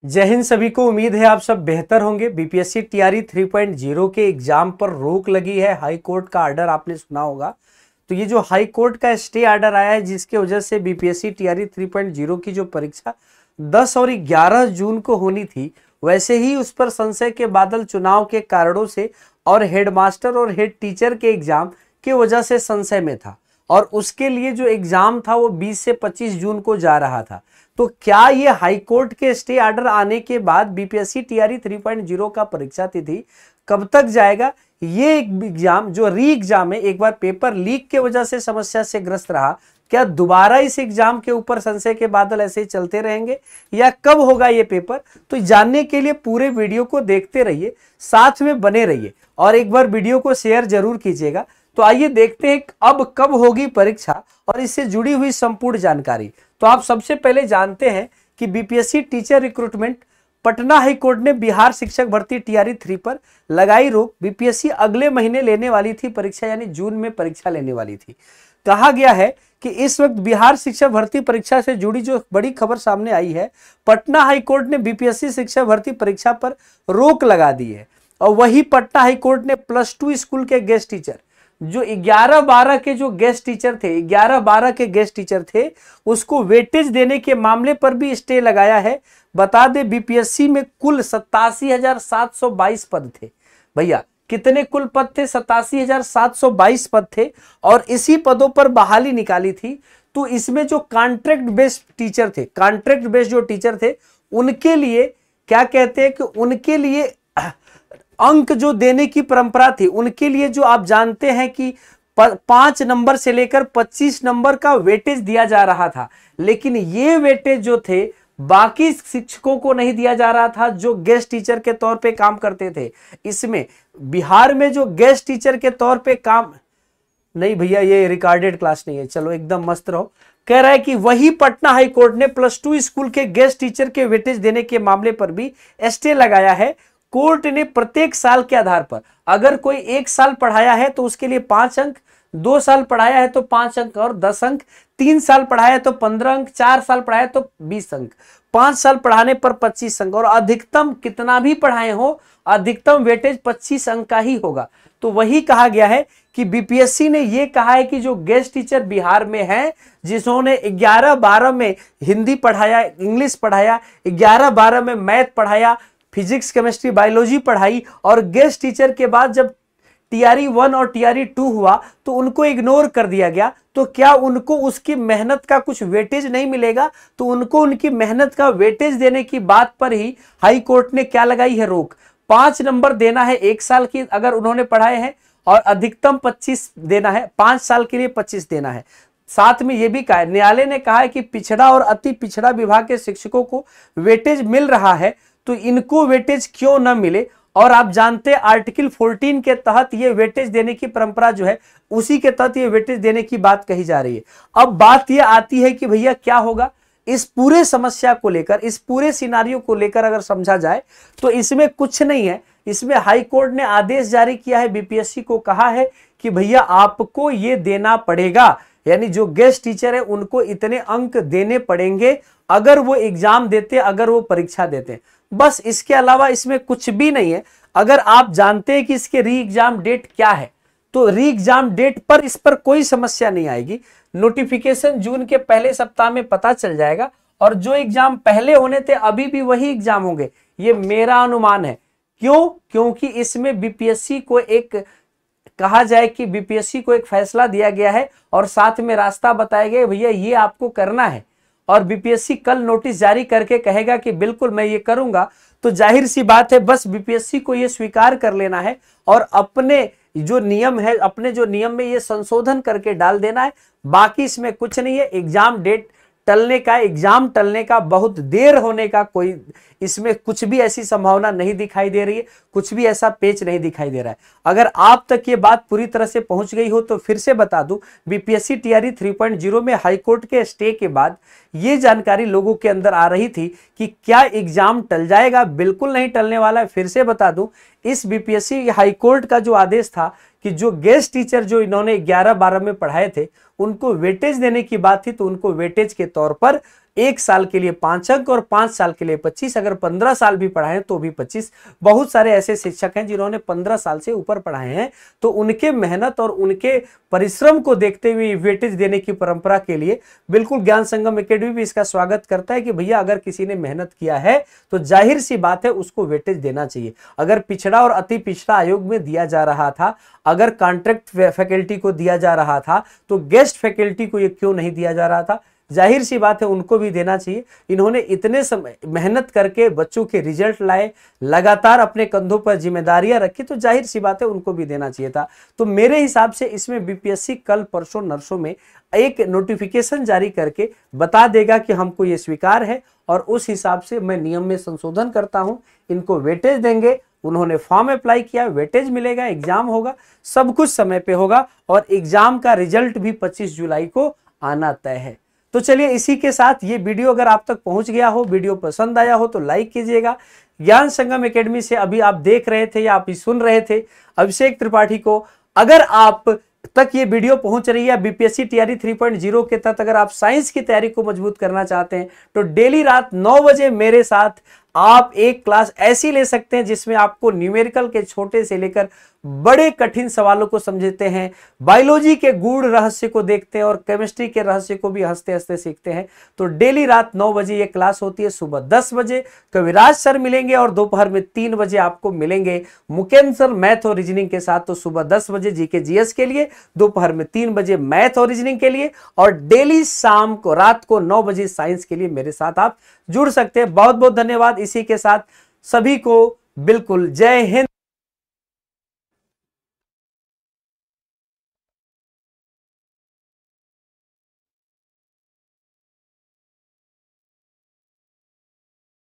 जय हिंद सभी को। उम्मीद है आप सब बेहतर होंगे। बीपीएससी टीआरई 3.0 के एग्जाम पर रोक लगी है। हाई कोर्ट का आर्डर आपने सुना होगा। तो ये जो हाई कोर्ट का स्टे आर्डर आया है, जिसके वजह से बीपीएससी टीआरई 3.0 की जो परीक्षा 10 और 11 जून को होनी थी, वैसे ही उस पर संशय के बादल चुनाव के कारणों से और हेडमास्टर और हेड टीचर के एग्जाम के वजह से संशय में था, और उसके लिए जो एग्जाम था वो 20 से 25 जून को जा रहा था। तो क्या ये हाई कोर्ट के स्टे आर्डर आने के बाद बीपीएससी टीआरई 3.0 का परीक्षा तिथि कब तक जाएगा? ये एक एग्जाम जो री एग्जाम है, एक बार पेपर लीक के वजह से समस्या से ग्रस्त रहा, क्या दोबारा इस एग्जाम के ऊपर संशय के बादल ऐसे ही चलते रहेंगे या कब होगा ये पेपर? तो जानने के लिए पूरे वीडियो को देखते रहिए, साथ में बने रहिए और एक बार वीडियो को शेयर जरूर कीजिएगा। तो आइए देखते हैं अब कब होगी परीक्षा और इससे जुड़ी हुई संपूर्ण जानकारी। तो आप सबसे पहले जानते हैं कि BPSC teacher recruitment Patna high court ने बिहार शिक्षक भर्ती टीआरई 3 पर लगाई रोक। बीपीएससी अगले महीने लेने वाली थी परीक्षा, यानी जून में परीक्षा लेने वाली थी। कहा गया है कि इस वक्त बिहार शिक्षक भर्ती परीक्षा से जुड़ी जो बड़ी खबर सामने आई है, पटना हाई कोर्ट ने बीपीएससी शिक्षक भर्ती परीक्षा पर रोक लगा दी है। और वही पटना हाई कोर्ट ने +2 स्कूल के गेस्ट टीचर, जो 11-12 के जो गेस्ट टीचर थे, 11-12 के गेस्ट टीचर थे, उसको वेटेज देने के मामले पर भी स्टे लगाया है। बता दे बीपीएससी में कुल 87,722 पद थे। भैया कितने कुल पद थे? 87,722 पद थे और इसी पदों पर बहाली निकाली थी। तो इसमें जो कॉन्ट्रैक्ट बेस्ड टीचर थे, कॉन्ट्रैक्ट बेस्ड जो टीचर थे, उनके लिए क्या कहते हैं कि उनके लिए अंक जो देने की परंपरा थी, उनके लिए जो आप जानते हैं कि 5 नंबर से लेकर 25 नंबर का वेटेज दिया जा रहा था। लेकिन ये वेटेज जो थे बाकी शिक्षकों को नहीं दिया जा रहा था जो गेस्ट टीचर के तौर पे काम करते थे। इसमें बिहार में जो गेस्ट टीचर के तौर पे काम नहीं, भैया ये रिकॉर्डेड क्लास नहीं है, चलो एकदम मस्त रहो। कह रहा है कि वही पटना हाई कोर्ट ने +2 स्कूल के गेस्ट टीचर के वेटेज देने के मामले पर भी स्टे लगाया है। कोर्ट ने प्रत्येक साल के आधार पर, अगर कोई 1 साल पढ़ाया है तो उसके लिए 5 अंक, 2 साल पढ़ाया है तो 5 अंक और 10 अंक, 3 साल पढ़ाया है तो 15 अंक, 4 साल पढ़ाया तो 20 अंक, 5 साल पढ़ाने पर 25 अंक, और अधिकतम कितना भी पढ़ाए हो अधिकतम वेटेज 25 अंक का ही होगा। तो वही कहा गया है कि बीपीएससी ने यह कहा है कि जो गेस्ट टीचर बिहार में हैं, जिन्होंने 11-12 में हिंदी पढ़ाया, इंग्लिश पढ़ाया, 11-12 में मैथ पढ़ाया, फिजिक्स, केमिस्ट्री, बायोलॉजी पढ़ाई, और गेस्ट टीचर के बाद जब टीआरई 1 और टीआरई 2 हुआ तो उनको इग्नोर कर दिया गया, तो क्या उनको उसकी मेहनत का कुछ वेटेज नहीं मिलेगा? तो उनको उनकी मेहनत का वेटेज देने की बात पर ही हाई कोर्ट ने क्या लगाई है रोक। 5 नंबर देना है 1 साल की अगर उन्होंने पढ़ाए हैं, और अधिकतम 25 देना है, 5 साल के लिए 25 देना है। साथ में यह भी कहा, न्यायालय ने कहा है कि पिछड़ा और अति पिछड़ा विभाग के शिक्षकों को वेटेज मिल रहा है, तो इनको वेटेज क्यों न मिले? और आप जानते हैं आर्टिकल 14 के तहत ये वेटेज देने की परंपरा जो है, उसी के तहत ये वेटेज देने की बात कही जा रही है। अब बात ये आती है कि भैया क्या होगा इस पूरे समस्या को लेकर, इस पूरे सिनारियो को लेकर अगर समझा जाए तो इसमें कुछ नहीं है। इसमें हाई कोर्ट ने आदेश जारी किया है, बीपीएससी को कहा है कि भैया आपको ये देना पड़ेगा, यानी जो गेस्ट टीचर है उनको इतने अंक देने पड़ेंगे अगर वो एग्जाम देते, अगर वो परीक्षा देते। बस इसके अलावा इसमें कुछ भी नहीं है। अगर आप जानते हैं कि इसके री एग्जाम डेट क्या है, तो री एग्जाम डेट पर इस पर कोई समस्या नहीं आएगी। नोटिफिकेशन जून के पहले सप्ताह में पता चल जाएगा, और जो एग्जाम पहले होने थे अभी भी वही एग्जाम होंगे, ये मेरा अनुमान है। क्यों? क्योंकि इसमें बीपीएससी को एक कहा जाए कि बीपीएससी को एक फैसला दिया गया है और साथ में रास्ता बताया गया, भैया ये आपको करना है। और बीपीएससी कल नोटिस जारी करके कहेगा कि बिल्कुल मैं ये करूंगा, तो जाहिर सी बात है बस बीपीएससी को ये स्वीकार कर लेना है और अपने जो नियम है, अपने जो नियम में ये संशोधन करके डाल देना है। बाकी इसमें कुछ नहीं है। एग्जाम डेट टलने का, एग्जाम टलने का, बहुत देर होने का कोई इसमें कुछ भी ऐसी संभावना नहीं दिखाई दे रही है, कुछ भी ऐसा पेच नहीं दिखाई दे रहा है। अगर आप तक ये बात पूरी तरह से पहुंच गई हो तो फिर से बता दूं, बीपीएससी टीआरई 3.0 में हाईकोर्ट के स्टे के बाद ये जानकारी लोगों के अंदर आ रही थी कि क्या एग्जाम टल जाएगा। बिल्कुल नहीं टलने वाला है। फिर से बता दूं, इस बीपीएससी हाईकोर्ट का जो आदेश था कि जो गेस्ट टीचर जो इन्होंने 11-12 में पढ़ाए थे उनको वेटेज देने की बात थी, तो उनको वेटेज के तौर पर 1 साल के लिए 5 अंक और 5 साल के लिए 25, अगर 15 साल भी पढ़ाएं तो भी 25। बहुत सारे ऐसे शिक्षक हैं जिन्होंने 15 साल से ऊपर पढ़ाए हैं, तो उनके मेहनत और उनके परिश्रम को देखते हुए वेटेज देने की परंपरा के लिए बिल्कुल ज्ञान संगम एकेडमी भी इसका स्वागत करता है कि भैया अगर किसी ने मेहनत किया है तो जाहिर सी बात है उसको वेटेज देना चाहिए। अगर पिछड़ा और अति पिछड़ा आयोग में दिया जा रहा था, अगर कॉन्ट्रैक्ट फैकल्टी को दिया जा रहा था, तो गेस्ट फैकल्टी को ये क्यों नहीं दिया जा रहा था? जाहिर सी बात है उनको भी देना चाहिए। इन्होंने इतने समय मेहनत करके बच्चों के रिजल्ट लाए, लगातार अपने कंधों पर जिम्मेदारियां रखी, तो जाहिर सी बात है उनको भी देना चाहिए था। तो मेरे हिसाब से इसमें बीपीएससी कल परसों नरसों में एक नोटिफिकेशन जारी करके बता देगा कि हमको ये स्वीकार है, और उस हिसाब से मैं नियम में संशोधन करता हूं, इनको वेटेज देंगे। उन्होंने फॉर्म अप्लाई किया, वेटेज मिलेगा, एग्जाम होगा, सब कुछ समय पे होगा, और एग्जाम का रिजल्ट भी 25 जुलाई को आना तय है। तो चलिए इसी के साथ ये वीडियो अगर आप तक पहुंच गया हो, वीडियो पसंद आया हो तो लाइक कीजिएगा। ज्ञान संगम एकेडमी से अभी आप देख रहे थे या आप सुन रहे थे अभिषेक त्रिपाठी को। अगर आप तक ये वीडियो पहुंच रही है बीपीएससी टीआरई 3.0 के तहत, अगर आप साइंस की तैयारी को मजबूत करना चाहते हैं तो डेली रात 9 बजे मेरे साथ आप एक क्लास ऐसी ले सकते हैं जिसमें आपको न्यूमेरिकल के छोटे से लेकर बड़े कठिन सवालों को समझते हैं, बायोलॉजी के गूढ़ रहस्य को देखते हैं, और केमिस्ट्री के रहस्य को भी हंसते हंसते सीखते हैं। तो डेली रात 9 बजे ये क्लास होती है। सुबह 10 बजे कविराज सर मिलेंगे और दोपहर में 3 बजे आपको मिलेंगे मुकेंद्र सर मैथ और रीजनिंग के साथ। तो सुबह 10 बजे जीके जीएस के लिए, दोपहर में 3 बजे मैथ और रीजनिंग के लिए, और डेली शाम को रात को 9 बजे साइंस के लिए मेरे साथ आप जुड़ सकते हैं। बहुत बहुत धन्यवाद। इसी के साथ सभी को बिल्कुल जय हिंद।